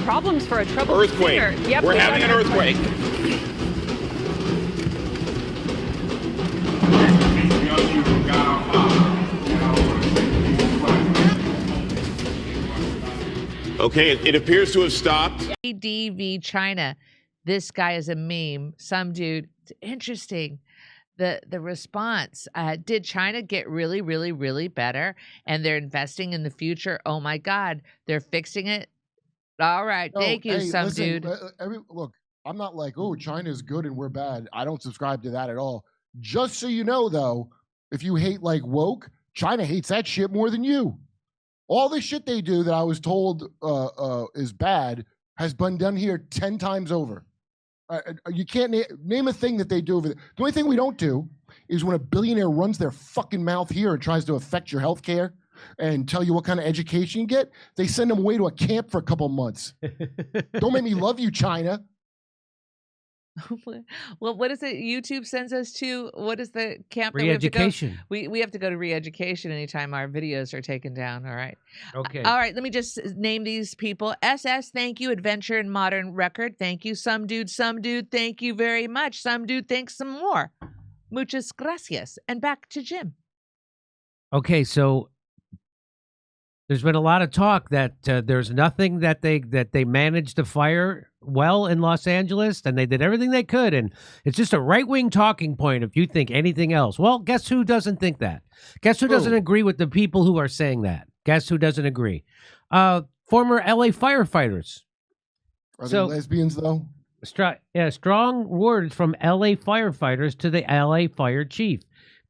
problems for a troubled earthquake. singer. Yep, We're having an earthquake. Okay, it appears to have stopped. DV China. This guy is a meme. Some dude. It's interesting. The response. Did China get really, really, really better? And they're investing in the future. Oh my God, they're fixing it. All right, thank you, some dude. Look, I'm not like, oh, China's good and we're bad. I don't subscribe to that at all. Just so you know, though, if you hate like woke, China hates that shit more than you. All the shit they do that I was told is bad has been done here 10 times over. You can't name a thing that they do over there. The only thing we don't do is when a billionaire runs their fucking mouth here and tries to affect your health care and tell you what kind of education you get, they send them away to a camp for a couple months. Don't make me love you, China. Well, what is it YouTube sends us to? What is the camp? Re-education. We have to go to re-education anytime our videos are taken down. All right. Okay. All right. Let me just name these people. SS, thank you. Adventure and Modern Record, thank you. Some dude, thank you very much. Some dude, thanks some more. Muchas gracias. And back to Jim. Okay, so there's been a lot of talk that there's nothing that they managed to fire well in Los Angeles, and they did everything they could, and it's just a right-wing talking point if you think anything else. Well, guess who doesn't think that? Guess who doesn't agree with the people who are saying that? Guess who doesn't agree? Former LA firefighters. Are they lesbians, though? Strong words from LA firefighters to the LA fire chief.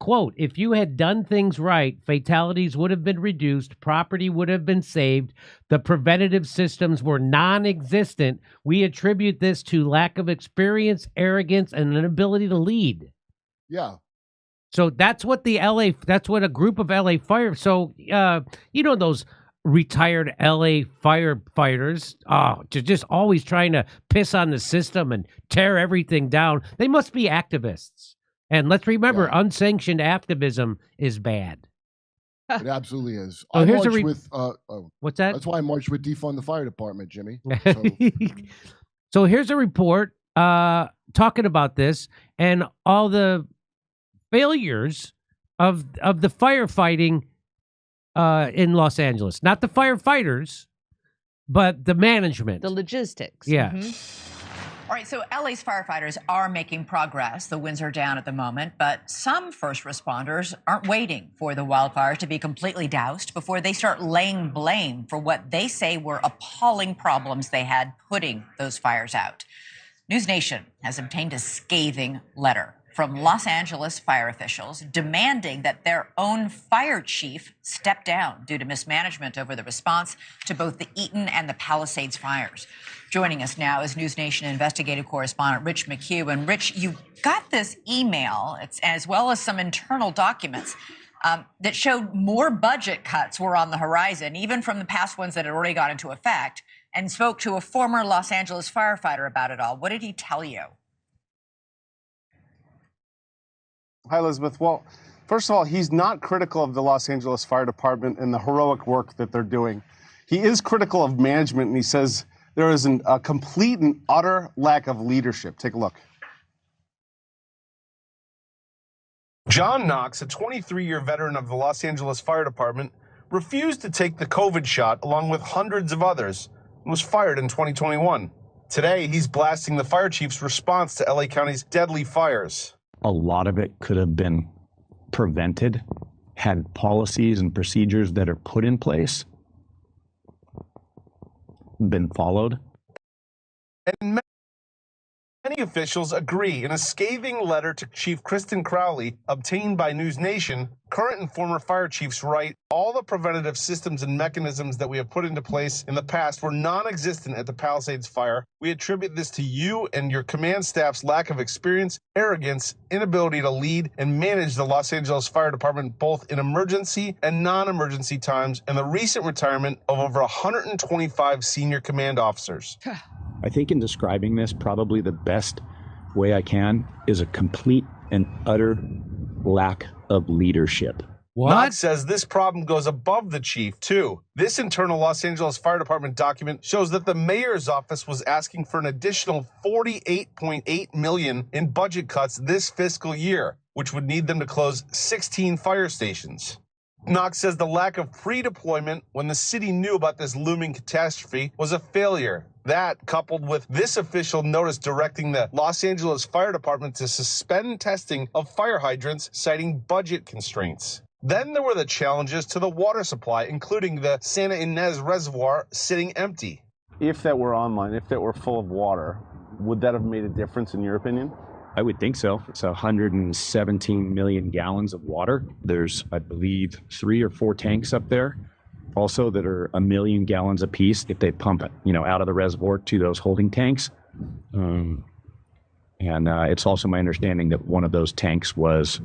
Quote, if you had done things right, fatalities would have been reduced, property would have been saved, the preventative systems were non-existent. We attribute this to lack of experience, arrogance, and an inability to lead. Yeah. So that's what that's what a group of LA fire, so, you know, those retired LA firefighters, just always trying to piss on the system and tear everything down. They must be activists. And let's remember, unsanctioned activism is bad. It absolutely is. Oh, I here's marched with, what's that? That's why I marched with Defund the Fire Department, Jimmy. So here's a report talking about this and all the failures of the firefighting in Los Angeles. Not the firefighters, but the management. The logistics. Yeah. Mm-hmm. All right, so LA's firefighters are making progress. The winds are down at the moment, but some first responders aren't waiting for the wildfires to be completely doused before they start laying blame for what they say were appalling problems they had putting those fires out. News Nation has obtained a scathing letter from Los Angeles fire officials demanding that their own fire chief step down due to mismanagement over the response to both the Eaton and the Palisades fires. Joining us now is News Nation investigative correspondent Rich McHugh. And Rich, you got this email, as well as some internal documents that showed more budget cuts were on the horizon, even from the past ones that had already got into effect, and spoke to a former Los Angeles firefighter about it all. What did he tell you? Hi, Elizabeth. Well, first of all, he's not critical of the Los Angeles Fire Department and the heroic work that they're doing. He is critical of management, and he says there is a complete and utter lack of leadership. Take a look. John Knox, a 23-year veteran of the Los Angeles Fire Department, refused to take the COVID shot along with hundreds of others and was fired in 2021. Today, he's blasting the fire chief's response to LA County's deadly fires. A lot of it could have been prevented had policies and procedures that are put in place been followed. And many officials agree. In a scathing letter to Chief Kristen Crowley, obtained by News Nation, current and former fire chiefs write, all the preventative systems and mechanisms that we have put into place in the past were non-existent at the Palisades fire. We attribute this to you and your command staff's lack of experience, arrogance, inability to lead and manage the Los Angeles Fire Department both in emergency and non-emergency times, and the recent retirement of over 125 senior command officers. I think in describing this, probably the best way I can is a complete and utter lack of leadership. What? Knox says this problem goes above the chief, too. This internal Los Angeles Fire Department document shows that the mayor's office was asking for an additional $48.8 million in budget cuts this fiscal year, which would need them to close 16 fire stations. Knox says the lack of pre-deployment when the city knew about this looming catastrophe was a failure. That, coupled with this official notice directing the Los Angeles Fire Department to suspend testing of fire hydrants, citing budget constraints. Then there were the challenges to the water supply, including the Santa Ynez Reservoir sitting empty. If that were online, if that were full of water, would that have made a difference in your opinion? I would think so. It's 117 million gallons of water. There's, I believe, 3 or 4 tanks up there also that are 1 million gallons apiece if they pump it, out of the reservoir to those holding tanks. And it's also my understanding that one of those tanks was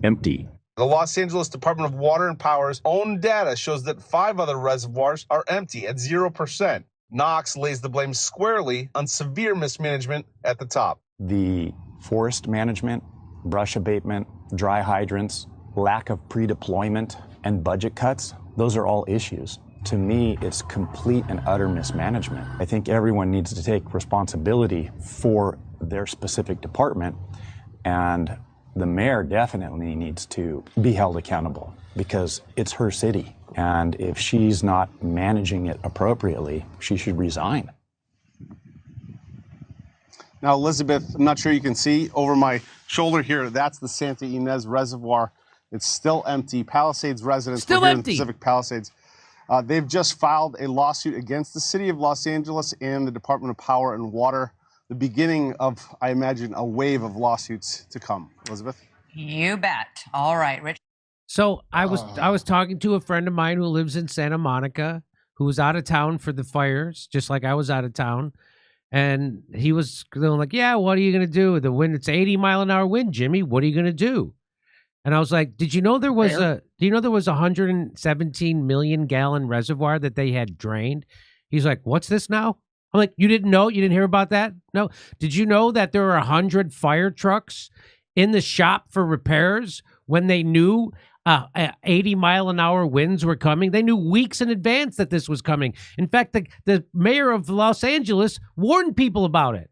empty. The Los Angeles Department of Water and Power's own data shows that 5 other reservoirs are empty at 0%. Knox lays the blame squarely on severe mismanagement at the top. The forest management, brush abatement, dry hydrants, lack of pre-deployment, and budget cuts, those are all issues. To me, it's complete and utter mismanagement. I think everyone needs to take responsibility for their specific department, and the mayor definitely needs to be held accountable because it's her city. And if she's not managing it appropriately, she should resign. Now, Elizabeth, I'm not sure you can see over my shoulder here, that's the Santa Ynez Reservoir. It's still empty. Palisades residents Still here in empty. Pacific Palisades. They've just filed a lawsuit against the city of Los Angeles and the Department of Power and Water. The beginning of, I imagine, a wave of lawsuits to come. Elizabeth? You bet. All right, Rich. So I was talking to a friend of mine who lives in Santa Monica, who was out of town for the fires, just like I was out of town. And he was like, yeah, what are you going to do? The wind, it's 80-mile-an-hour wind, Jimmy. What are you going to do? And I was like, did you know there was a 117 million gallon reservoir that they had drained? He's like, what's this now? I'm like, you didn't know? You didn't hear about that? No. Did you know that there were 100 fire trucks in the shop for repairs when they knew 80-mile-an-hour winds were coming? They knew weeks in advance that this was coming. In fact, the mayor of Los Angeles warned people about it.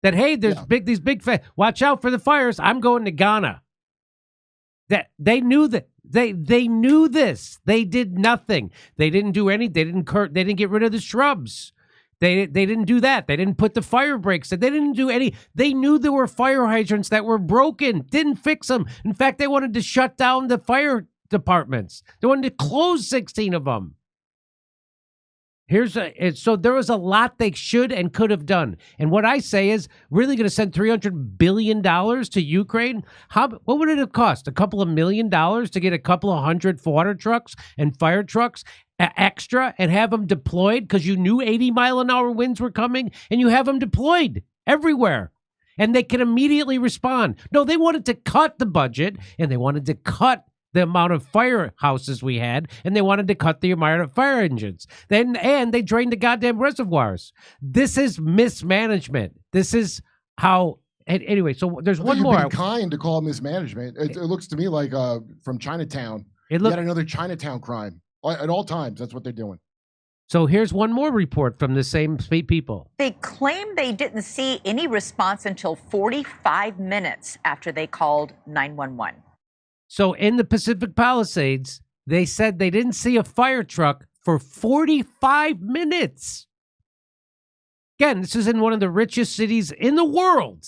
That, hey, there's these big watch out for the fires. I'm going to Ghana. That they knew that they knew this. They did nothing. They didn't do any. They didn't get rid of the shrubs. They didn't do that. They didn't put the fire breaks. They didn't do any. They knew there were fire hydrants that were broken. Didn't fix them. In fact, they wanted to shut down the fire departments. They wanted to close 16 of them. So there was a lot they should and could have done. And what I say is, really going to send $300 billion to Ukraine? What would it have cost? A couple of $1 million to get a couple of 100 water trucks and fire trucks extra and have them deployed because you knew 80-mile-an-hour winds were coming, and you have them deployed everywhere. And they can immediately respond. No, they wanted to cut the budget, and they wanted to cut the amount of firehouses we had, and they wanted to cut the amount of fire engines. And they drained the goddamn reservoirs. This is mismanagement. This is how. Anyway, so there's one more. You've been kind to call mismanagement. It looks to me like from Chinatown. Yet another Chinatown crime. At all times, that's what they're doing. So here's one more report from the same people. They claim they didn't see any response until 45 minutes after they called 911. So in the Pacific Palisades, they said they didn't see a fire truck for 45 minutes. Again, this is in one of the richest cities in the world.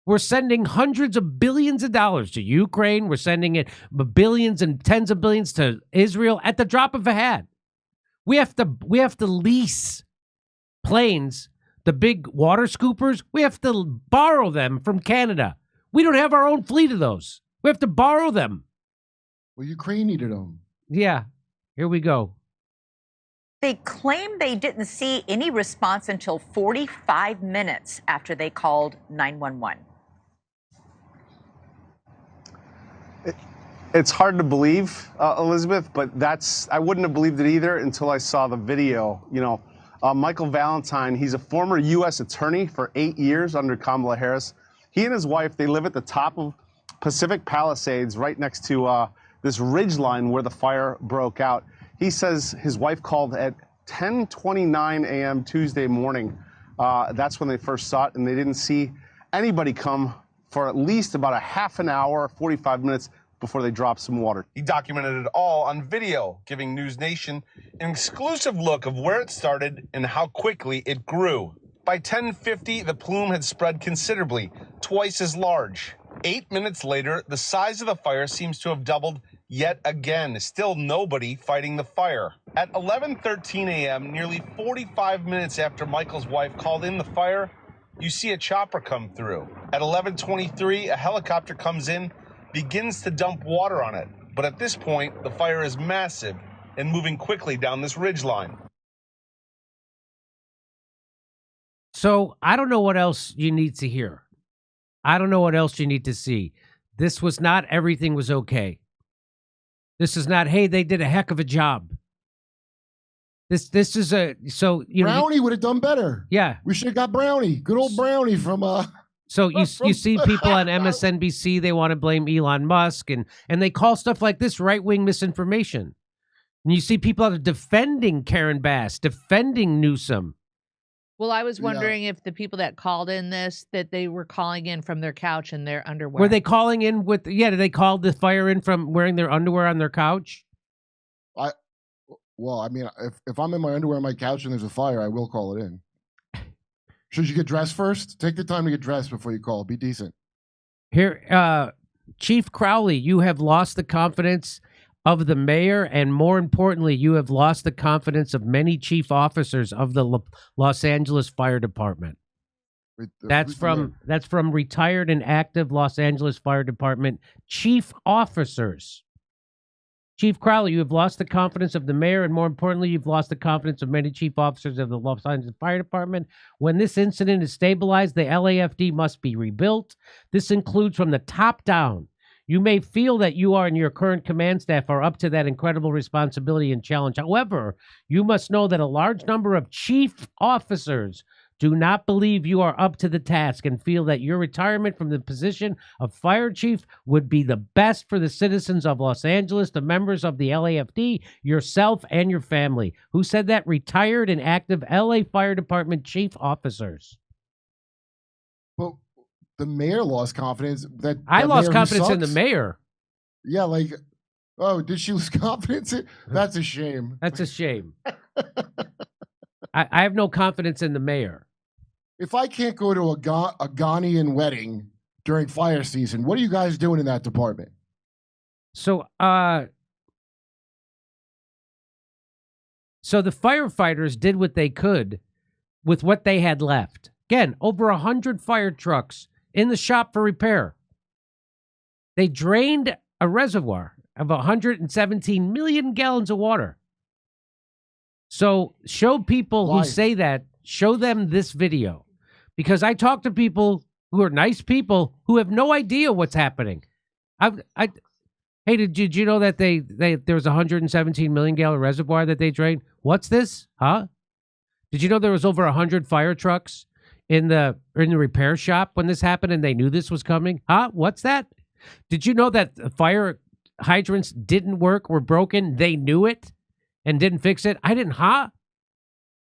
We're sending hundreds of billions of dollars to Ukraine. We're sending it billions and tens of billions to Israel at the drop of a hat. We have to lease planes, the big water scoopers. We have to borrow them from Canada. We don't have our own fleet of those. We have to borrow them. Well, Ukraine needed them. Yeah, here we go. They claim they didn't see any response until 45 minutes after they called 911. It's hard to believe, Elizabeth, but I wouldn't have believed it either until I saw the video. Michael Valentine, he's a former U.S. attorney for 8 years under Kamala Harris. He and his wife, they live at the top of Pacific Palisades right next to this ridge line where the fire broke out. He says his wife called at 10:29 a.m. Tuesday morning. That's when they first saw it, and they didn't see anybody come for at least about a half an hour, 45 minutes before they dropped some water. He documented it all on video, giving News Nation an exclusive look of where it started and how quickly it grew. By 10:50, the plume had spread considerably, twice as large. 8 minutes later, the size of the fire seems to have doubled yet again. Still nobody fighting the fire. At 11:13 a.m., nearly 45 minutes after Michael's wife called in the fire, you see a chopper come through. At 11:23, a helicopter comes in, begins to dump water on it. But at this point, the fire is massive and moving quickly down this ridgeline. So I don't know what else you need to hear. I don't know what else you need to see. This was not everything was okay. This is not, hey, they did a heck of a job. This is a, so, you know. Brownie would have done better. Yeah. We should have got Brownie. Good old Brownie from, So you see people on MSNBC, they want to blame Elon Musk, and they call stuff like this right-wing misinformation. And you see people out there defending Karen Bass, defending Newsom. Well, I was wondering if the people that called in this, that they were calling in from their couch in their underwear. Were they calling in with, did they call the fire in from wearing their underwear on their couch? Well, I mean, if I'm in my underwear on my couch and there's a fire, I will call it in. Should you get dressed first? Take the time to get dressed before you call. Be decent. Here, Chief Crowley, you have lost the confidence of the mayor, and more importantly, you have lost the confidence of many chief officers of the Los Angeles Fire Department. That's from retired and active Los Angeles Fire Department chief officers. Chief Crowley, you have lost the confidence of the mayor, and more importantly, you've lost the confidence of many chief officers of the Los Angeles Fire Department. When this incident is stabilized, the LAFD must be rebuilt. This includes from the top down. You may feel that you and your current command staff are up to that incredible responsibility and challenge. However, you must know that a large number of chief officers do not believe you are up to the task and feel that your retirement from the position of fire chief would be the best for the citizens of Los Angeles, the members of the LAFD, yourself, and your family. Who said that? Retired and active LA Fire Department chief officers. Well, the mayor lost confidence. I lost confidence in the mayor. Yeah, like, oh, did she lose confidence? That's a shame. That's a shame. I have no confidence in the mayor. If I can't go to a Ghanaian wedding during fire season, what are you guys doing in that department? So the firefighters did what they could with what they had left. Again, over 100 fire trucks in the shop for repair. They drained a reservoir of 117 million gallons of water. So show people who say that, show them this video. Because I talk to people who are nice people who have no idea what's happening. Hey, did you know that there was a 117 million gallon reservoir that they drained? What's this? Huh? Did you know there was over 100 fire trucks in the repair shop when this happened and they knew this was coming? Huh? What's that? Did you know that fire hydrants didn't work, were broken? They knew it and didn't fix it? I didn't, huh?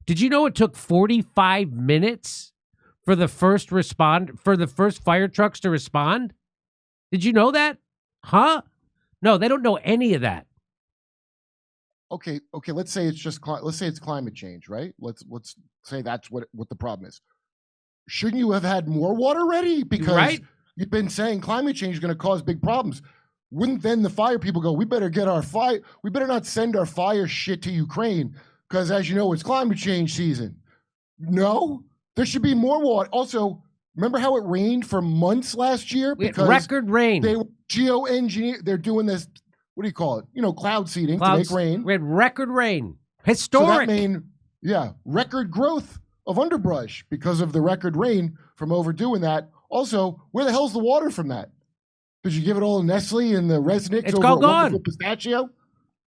Did you know it took 45 minutes for the first fire trucks to respond? Did you know that? Huh? No, they don't know any of that. Okay. Let's say it's climate change, right? Let's say that's what the problem is. Shouldn't you have had more water ready? Because you've been saying climate change is going to cause big problems. Wouldn't then the fire people go, we better not send our fire shit to Ukraine because, as you know, it's climate change season? No, there should be more water. Also, remember how it rained for months last year? Because record rain. They geoengineer. They're doing this. What do you call it? Cloud seeding to make rain. We had record rain. Historic. So that mean, record growth of underbrush because of the record rain from overdoing that. Also, where the hell's the water from that? Did you give it all to Nestle and the Resnick over all gone. Wonderful Pistachio?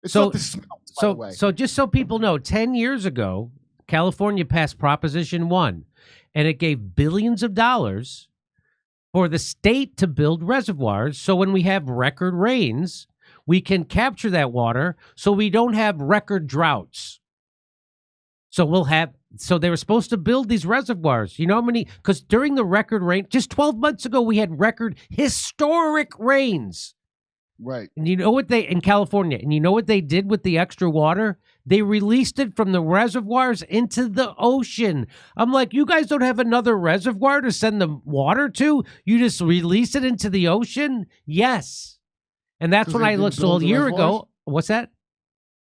It's not the smells, by the way. So just so people know, 10 years ago, California passed Proposition 1, and it gave billions of dollars for the state to build reservoirs. So when we have record rains, we can capture that water so we don't have record droughts. So so they were supposed to build these reservoirs. You know how many? Because during the record rain, just 12 months ago, we had record historic rains. Right. And you know what in California, and you know what they did with the extra water? They released it from the reservoirs into the ocean. I'm like, you guys don't have another reservoir to send the water to? You just release it into the ocean? Yes. And that's when I looked. So a year ago, what's that?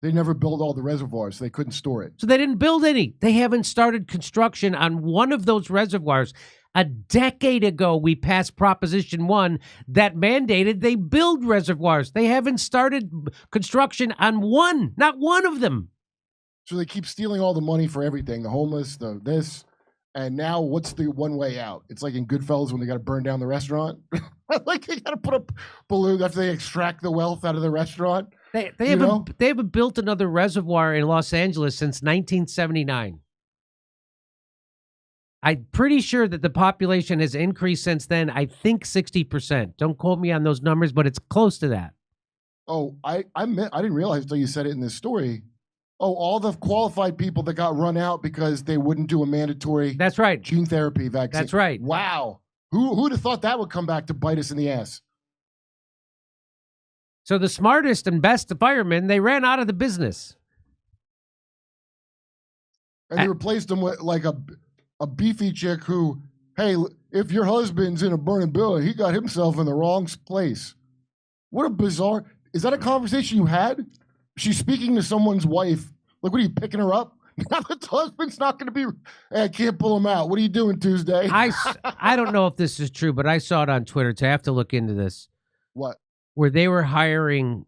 They never built all the reservoirs. They couldn't store it. So they didn't build any. They haven't started construction on one of those reservoirs. A decade ago, we passed Proposition 1 that mandated they build reservoirs. They haven't started construction on one, not one of them. So they keep stealing all the money for everything, the homeless, this. And now what's the one way out? It's like in Goodfellas when they got to burn down the restaurant. Like they got to put a balloon after they extract the wealth out of the restaurant. They haven't built another reservoir in Los Angeles since 1979. I'm pretty sure that the population has increased since then. I think 60%. Don't quote me on those numbers, but it's close to that. Oh, I didn't realize until you said it in this story. Oh, all the qualified people that got run out because they wouldn't do a mandatory That's right. gene therapy vaccine. That's right. Wow. Who'd have thought that would come back to bite us in the ass? So the smartest and best firemen, they ran out of the business. And they replaced them with like a beefy chick who, hey, if your husband's in a burning building, he got himself in the wrong place. What a bizarre, is that a conversation you had? She's speaking to someone's wife. Like, what are you, picking her up? Now the husband's not going to be, hey, I can't pull him out. What are you doing Tuesday? I don't know if this is true, but I saw it on Twitter, so I have to look into this. What? Where they were hiring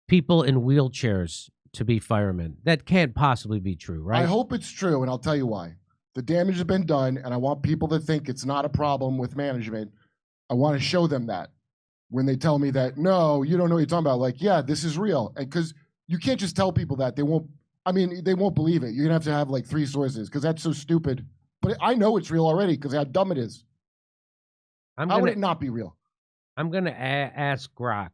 people in wheelchairs to be firemen. That can't possibly be true, right? I hope it's true, and I'll tell you why. The damage has been done, and I want people to think it's not a problem with management. I want to show them that. When they tell me that, no, you don't know what you're talking about. Like, yeah, this is real. And because you can't just tell people that. They won't believe it. You're going to have like 3 sources because that's so stupid. But I know it's real already because how dumb it is. How would it not be real? I'm going to ask Grok.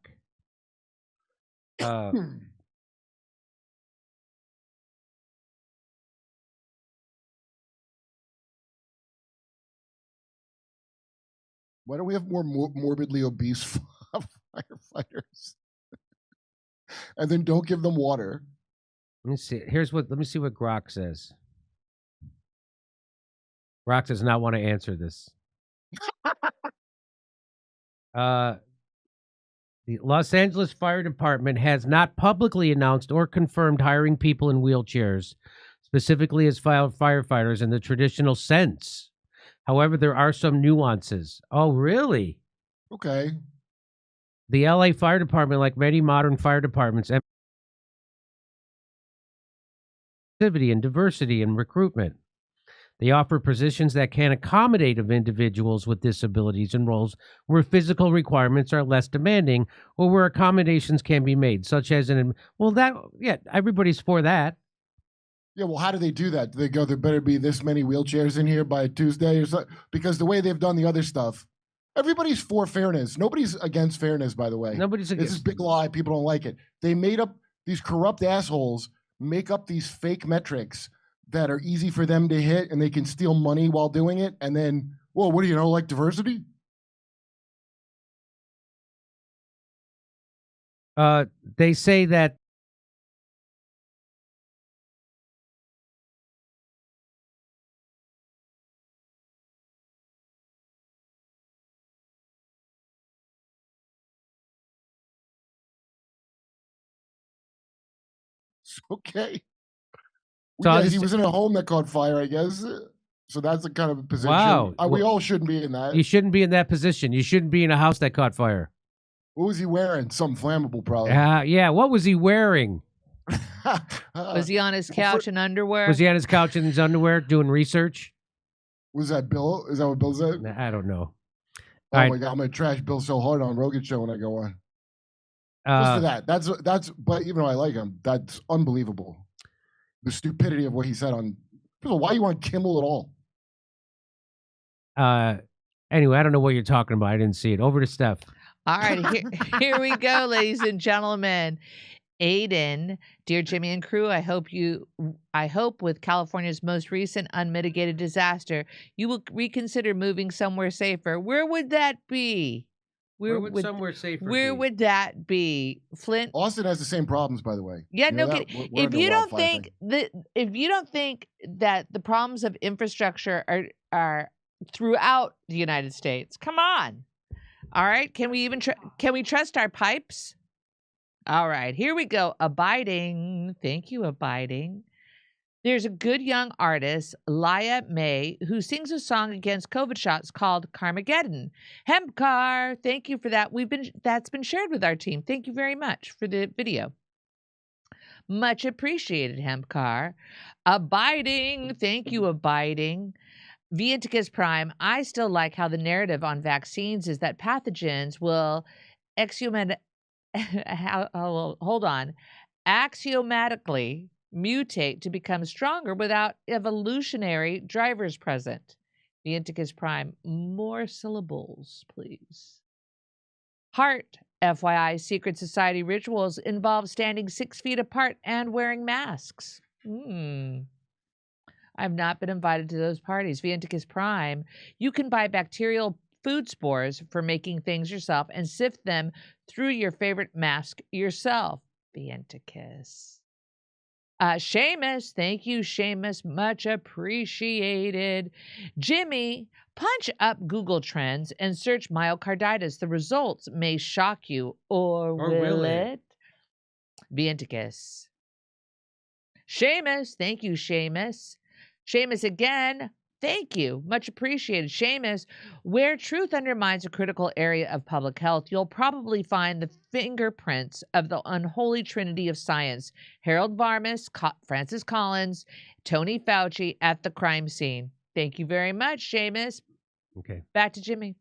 Why don't we have more morbidly obese firefighters? And then don't give them water. Let me see. Let me see what Grok says. Grok does not want to answer this. The Los Angeles Fire Department has not publicly announced or confirmed hiring people in wheelchairs, specifically as firefighters in the traditional sense. However, there are some nuances. Oh, really? Okay. The LA Fire Department, like many modern fire departments, activity and diversity in recruitment. They offer positions that can accommodate of individuals with disabilities and roles where requirements are less demanding or where accommodations can be made, such as everybody's for that. Yeah, well, how do they do that? Do they go, there better be this many wheelchairs in here by Tuesday or something? Because the way they've done the other stuff, everybody's for fairness. Nobody's against fairness, by the way. Nobody's against. It's this big lie. People don't like it. They made up, these corrupt assholes make up these fake metrics that are easy for them to hit, and they can steal money while doing it. And then, well, what do you know, like diversity? They say that okay. So he was in a home that caught fire, I guess. So that's the kind of a position. Wow. We all shouldn't be in that. You shouldn't be in that position. You shouldn't be in a house that caught fire. What was he wearing? Something flammable, probably. Yeah. What was he wearing? Was he on his couch in underwear? Was he on his couch in his underwear doing research? Was that Bill? Is that what Bill said? I don't know. Oh my God, I'm gonna trash Bill so hard on Rogan show when I go on. Just for that. That's. But even though I like him, that's unbelievable. The stupidity of what he said on. Why you want Kimmel at all? Anyway, I don't know what you're talking about. I didn't see it. Over to Steph. All right, here we go, ladies and gentlemen. Aiden, dear Jimmy and crew, I hope with California's most recent unmitigated disaster, you will reconsider moving somewhere safer. Where would that be? Where would somewhere safer Where be? would that be? Flint? Austin has the same problems, by the way. Yeah, You know no that? kidding. We're If under you don't wildfire thing. think that the problems of infrastructure are throughout the United States, come on. All right, can we trust our pipes? All right, here we go. Abiding. Thank you, Abiding. There's a good young artist, Laya May, who sings a song against COVID shots called Carmageddon. Hempcar, thank you for that. That's been shared with our team. Thank you very much for the video. Much appreciated, Hempcar. Abiding. Thank you, Abiding. Vienticus Prime, I still like how the narrative on vaccines is that pathogens will axiomatically mutate to become stronger without evolutionary drivers present. Vienticus Prime, more syllables, please. Heart, FYI, secret society rituals involve standing 6 feet apart and wearing masks. I've not been invited to those parties. Vienticus Prime, you can buy bacterial food spores for making things yourself and sift them through your favorite mask yourself. Vienticus. Seamus, thank you, Seamus. Much appreciated. Jimmy, punch up Google Trends and search myocarditis. The results may shock you, or will it? Vienticus. Seamus, thank you, Seamus. Seamus again, thank you. Much appreciated. Seamus, where truth undermines a critical area of public health, you'll probably find the fingerprints of the unholy trinity of science. Harold Varmus, Francis Collins, Tony Fauci at the crime scene. Thank you very much, Seamus. Okay. Back to Jimmy.